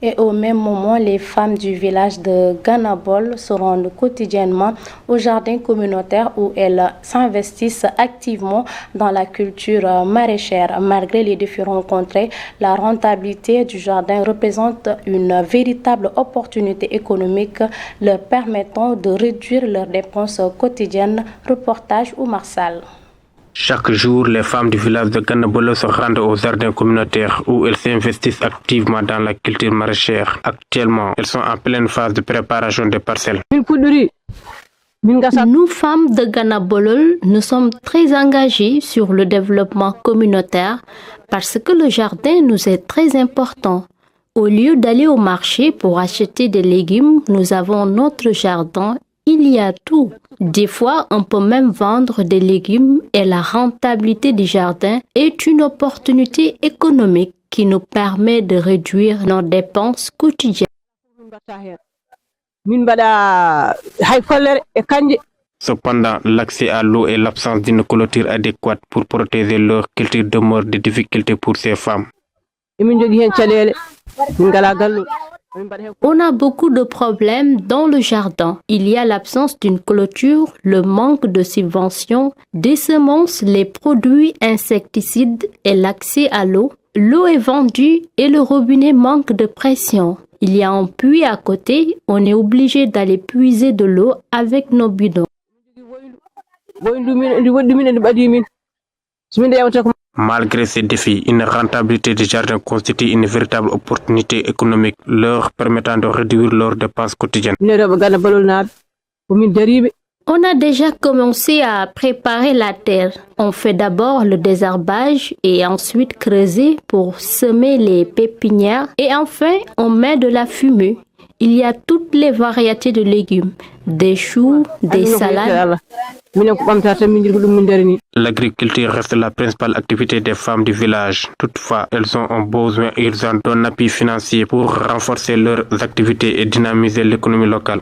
Et au même moment, les femmes du village de Ganabol se rendent quotidiennement au jardin communautaire où elles s'investissent activement dans la culture maraîchère. Malgré les défis rencontrés, la rentabilité du jardin représente une véritable opportunité économique leur permettant de réduire leurs dépenses quotidiennes. Reportage ou Marsal. Chaque jour, les femmes du village de Ganabolo se rendent au jardin communautaire où elles s'investissent activement dans la culture maraîchère. Actuellement, elles sont en pleine phase de préparation des parcelles. Nous, femmes de Ganabolo, nous sommes très engagées sur le développement communautaire parce que le jardin nous est très important. Au lieu d'aller au marché pour acheter des légumes, nous avons notre jardin. Il y a tout. Des fois, on peut même vendre des légumes et la rentabilité du jardin est une opportunité économique qui nous permet de réduire nos dépenses quotidiennes. Cependant, l'accès à l'eau et l'absence d'une clôture adéquate pour protéger leur culture demeurent des difficultés pour ces femmes. On a beaucoup de problèmes dans le jardin. Il y a l'absence d'une clôture, le manque de subventions, des semences, les produits insecticides et l'accès à l'eau. L'eau est vendue et le robinet manque de pression. Il y a un puits à côté, on est obligé d'aller puiser de l'eau avec nos bidons. Malgré ces défis, une rentabilité du jardin constitue une véritable opportunité économique leur permettant de réduire leurs dépenses quotidiennes. On a déjà commencé à préparer la terre. On fait d'abord le désherbage et ensuite creuser pour semer les pépinières et enfin on met de la fumée. Il y a toutes les variétés de légumes, des choux, des salades. L'agriculture reste la principale activité des femmes du village. Toutefois, elles ont un besoin urgent d'un appui financier pour renforcer leurs activités et dynamiser l'économie locale.